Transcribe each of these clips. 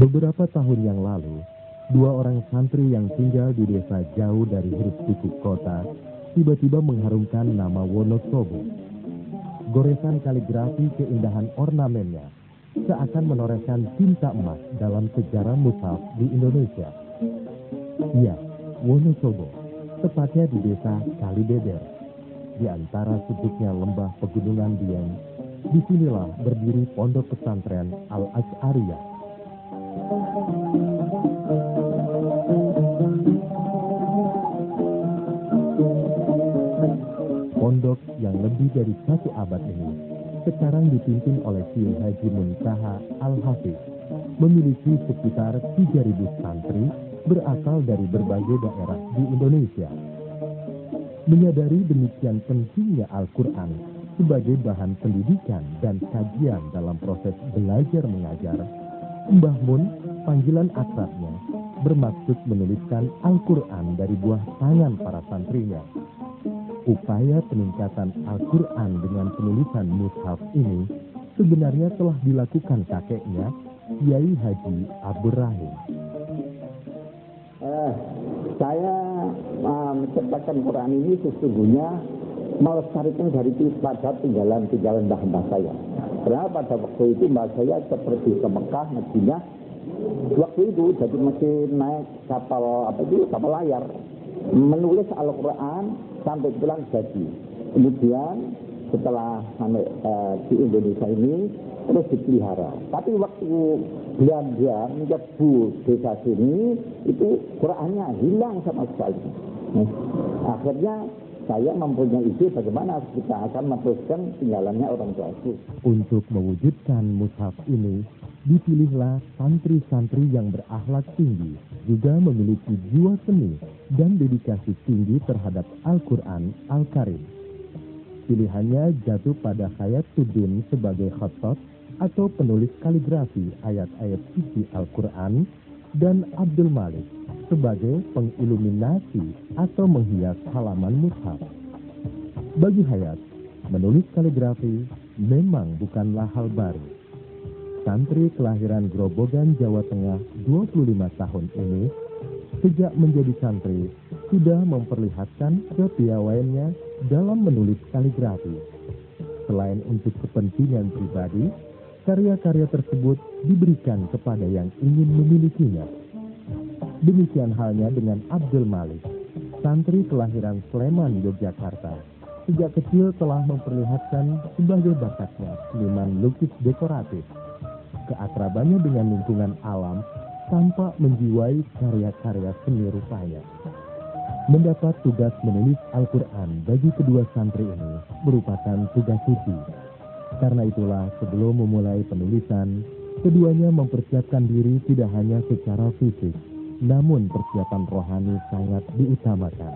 Beberapa tahun yang lalu, dua orang santri yang tinggal di desa jauh dari hiruk-pikuk kota tiba-tiba mengharumkan nama Wonosobo. Goresan kaligrafi keindahan ornamennya seakan menorehkan tinta emas dalam sejarah mushaf di Indonesia. Ya, Wonosobo, tepatnya di desa Kalibeber, di antara subuknya lembah pegunungan Dieng. Disinilah berdiri pondok pesantren Al-Asy'ariyah. Pondok yang lebih dari 1 abad ini sekarang dipimpin oleh Kiai Haji Muntaha Al-Hafiz, memiliki sekitar 3.000 santri berasal dari berbagai daerah di Indonesia. Menyadari demikian pentingnya Al-Quran sebagai bahan pendidikan dan kajian dalam proses belajar mengajar, Mbah Mun, panggilan akrabnya, bermaksud menuliskan Al-Quran dari buah tangan para santrinya. Upaya peningkatan Al-Quran dengan penulisan mushaf ini sebenarnya telah dilakukan kakeknya, Kiai Haji Abdur Rahim. Saya menciptakan Quran ini sesungguhnya melestarikan dari pada tinggalan mbah saya. Karena pada waktu itu mbah saya seperti ke Mekah, Madinah. Waktu itu jadi masih naik kapal layar, menulis Al-Quran sampai pulang jadi. Kemudian setelah sampai di Indonesia ini terus dipelihara. Tapi waktu Belanda menyerbu desa sini, itu Qurannya hilang sama sekali. Akhirnya saya mempunyai ide bagaimana kita akan meneruskan tinggalannya orang tua itu. Untuk mewujudkan mushaf ini, dipilihlah santri-santri yang berakhlak tinggi, juga memiliki jiwa seni dan dedikasi tinggi terhadap Al-Quran Al-Karim. Pilihannya jatuh pada Hayatuddin sebagai khattat atau penulis kaligrafi ayat-ayat suci Al-Quran, dan Abdul Malik sebagai pengiluminasi atau menghias halaman mushaf. Bagi Hayat, menulis kaligrafi memang bukanlah hal baru. Santri kelahiran Grobogan, Jawa Tengah 25 tahun ini, sejak menjadi santri, sudah memperlihatkan kepiawaiannya dalam menulis kaligrafi. Selain untuk kepentingan pribadi, karya-karya tersebut diberikan kepada yang ingin memilikinya. Demikian halnya dengan Abdul Malik, santri kelahiran Sleman, Yogyakarta. Sejak kecil telah memperlihatkan sebagai bakatnya seniman lukis dekoratif. Keakrabannya dengan lingkungan alam tampak menjiwai karya-karya seni rupanya. Mendapat tugas menulis Al-Quran bagi kedua santri ini merupakan tugas suci. Karena itulah sebelum memulai penulisan, keduanya mempersiapkan diri tidak hanya secara fisik, namun persiapan rohani sangat diutamakan.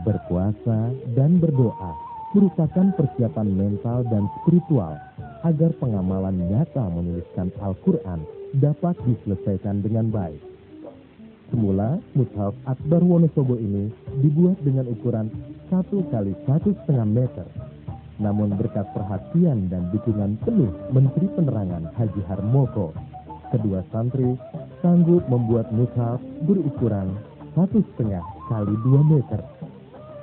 Berpuasa dan berdoa merupakan persiapan mental dan spiritual agar pengamalan nyata menuliskan Al-Quran dapat diselesaikan dengan baik. Semula, mushaf Akbar Wonosobo ini dibuat dengan ukuran 1 kali 1,5 meter. Namun berkat perhatian dan dukungan penuh Menteri Penerangan Haji Harmoko, kedua santri sanggup membuat mushaf berukuran 1,5 kali 2 meter.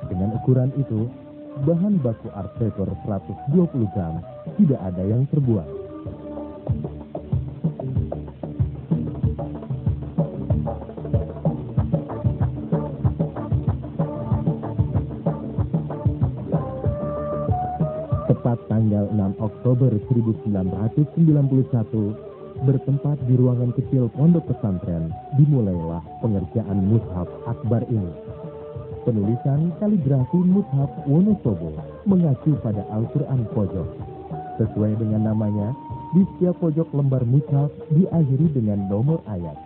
Dengan ukuran itu, bahan baku art paper 120 gram tidak ada yang terbuang. Tepat tanggal 6 Oktober 1991, bertempat di ruangan kecil pondok pesantren, dimulailah pengerjaan mushaf Akbar ini. Penulisan kaligrafi mushaf Wonosobo mengacu pada Al-Quran pojok. Sesuai dengan namanya, di setiap pojok lembar mushaf diakhiri dengan nomor ayat.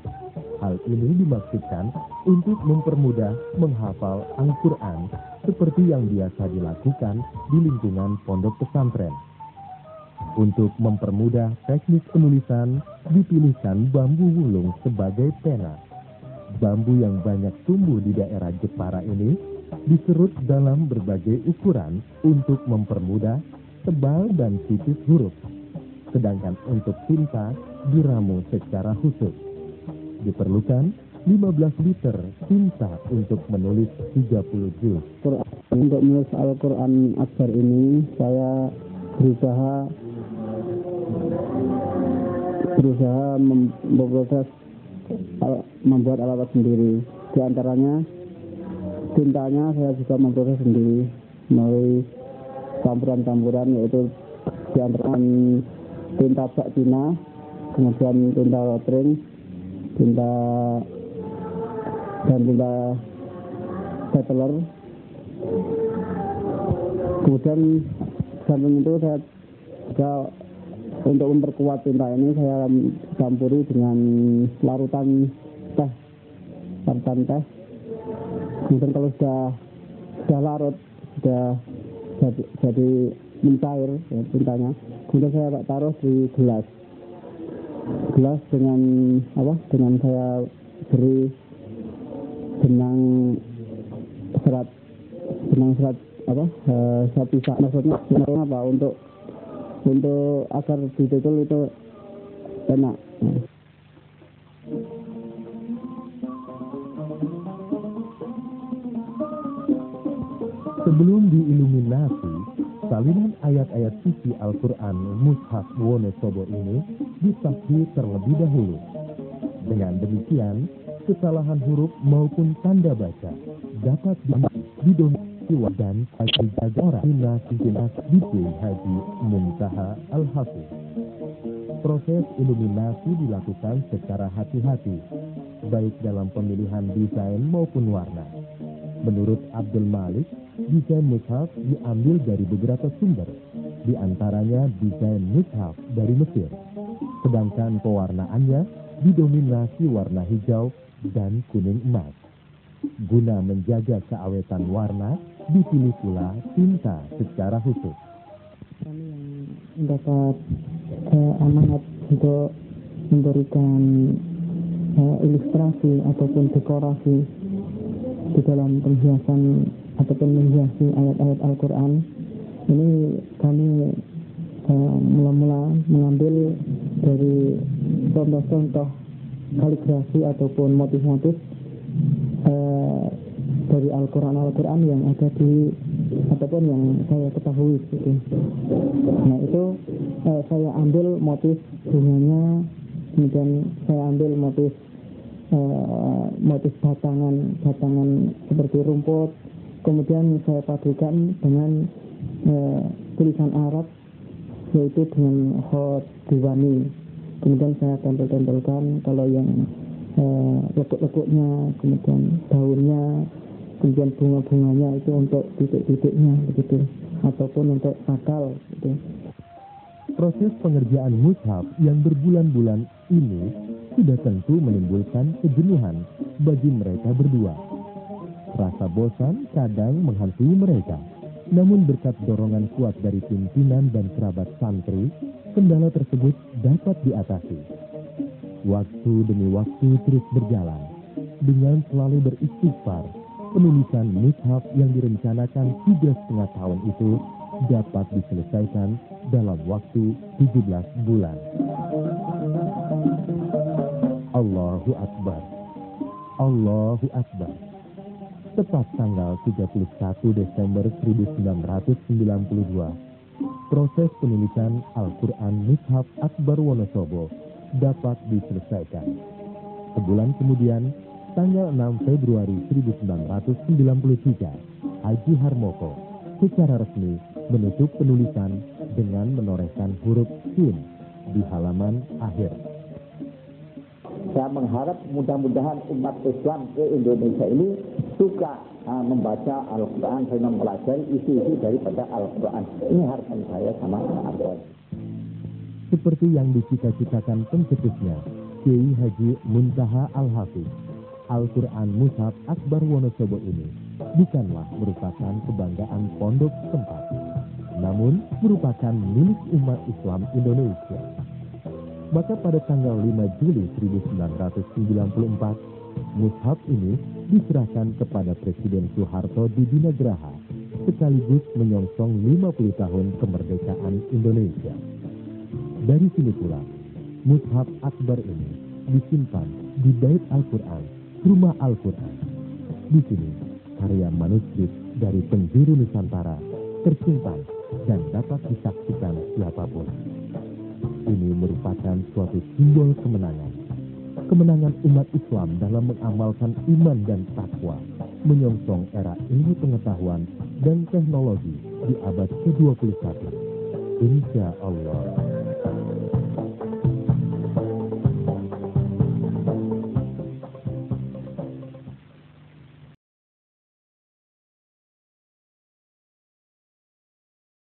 Hal ini dimaksudkan untuk mempermudah menghafal Al-Quran seperti yang biasa dilakukan di lingkungan pondok pesantren. Untuk mempermudah teknik penulisan, dipilihkan bambu wulung sebagai pena. Bambu yang banyak tumbuh di daerah Jepara ini diserut dalam berbagai ukuran untuk mempermudah tebal dan tipis huruf. sedangkan untuk tinta diramu secara khusus. Diperlukan 15 liter tinta untuk menulis 30 juz. Untuk menulis Al-Quran Akbar ini saya berusaha memproses membuat alat sendiri. Di antaranya tintanya saya juga memproses sendiri melalui campuran-campuran, yaitu di antara tinta bak Cina, kemudian tinta lotring, tinta settler. Kemudian samping itu saya juga untuk memperkuat tinta ini saya campuri dengan larutan teh. Kemudian kalau sudah larut, sudah jadi mencair ya, tintanya, kemudian saya taruh di gelas dengan saya beri benang serat pisah. Maksudnya apa, untuk agar ditutul itu enak. Sebelum diiluminasi, salinan ayat-ayat suci Al-Quran Mushaf Wonosobo ini disaksi terlebih dahulu. Dengan demikian, kesalahan huruf maupun tanda baca dapat didominasi dan dijaga orang di Haji Muntaha Al-Hafiz. Proses iluminasi dilakukan secara hati-hati, baik dalam pemilihan desain maupun warna. Menurut Abdul Malik, desain mushaf diambil dari beberapa sumber, di antaranya desain mushaf dari Mesir. Sedangkan pewarnaannya didominasi warna hijau dan kuning emas. Guna menjaga keawetan warna, dipilih pula tinta secara khusus. Kami yang mendapat amanat untuk memberikan ilustrasi ataupun dekorasi di dalam penghiasan ataupun menghiasi ayat-ayat Al-Quran ini, kami mula-mula mengambil dari contoh-contoh kaligrafi ataupun motif-motif dari Al-Quran yang ada di ataupun yang saya ketahui gitu. Nah itu saya ambil motif bunganya, kemudian saya ambil motif batangan seperti rumput, kemudian saya padukan dengan tulisan Arab, yaitu dengan khot diwani. Kemudian saya tempel-tempelkan kalau yang lekuk-lekuknya, kemudian daunnya, kemudian bunga-bunganya itu untuk titik-titiknya begitu, ataupun untuk sakal gitu. Proses pengerjaan mushaf yang berbulan-bulan ini sudah tentu menimbulkan kejenuhan bagi mereka berdua. Rasa bosan kadang menghantui mereka. Namun berkat dorongan kuat dari pimpinan dan kerabat santri, kendala tersebut dapat diatasi. Waktu demi waktu terus berjalan. Dengan selalu beristighfar, penulisan mushaf yang direncanakan 3,5 tahun itu dapat diselesaikan dalam waktu 17 bulan. Allahu Akbar. Allahu Akbar. Tepat tanggal 31 Desember 1992, proses penulisan Al-Quran Mushaf Akbar Wonosobo dapat diselesaikan. Sebulan kemudian, tanggal 6 Februari 1993, Haji Harmoko secara resmi menutup penulisan dengan menorehkan huruf Sin di halaman akhir. Saya mengharap mudah-mudahan umat Islam ke Indonesia ini suka membaca Al-Quran dan mempelajari isi-isi daripada Al-Quran. Ini harapan saya sama Al-Quran. Seperti yang dicita-citakan pencetusnya, Kiai Haji Muntaha Al-Hafiz, Al-Quran Mushaf Akbar Wonosobo ini bukanlah merupakan kebanggaan pondok setempat, namun merupakan milik umat Islam Indonesia. Maka pada tanggal 5 Juli 1994, mushaf ini diserahkan kepada Presiden Soeharto di Binagraha, sekaligus menyongsong 50 tahun kemerdekaan Indonesia. Dari sini pula, mushaf akbar ini disimpan di Bait Al-Quran, Rumah Al-Quran. Di sini, karya manuskrip dari penjuru Nusantara tersimpan dan dapat disaksikan siapapun. Ini merupakan suatu simbol kemenangan. Kemenangan umat Islam dalam mengamalkan iman dan takwa, menyongsong era ilmu pengetahuan dan teknologi di abad ke-21. Insya Allah.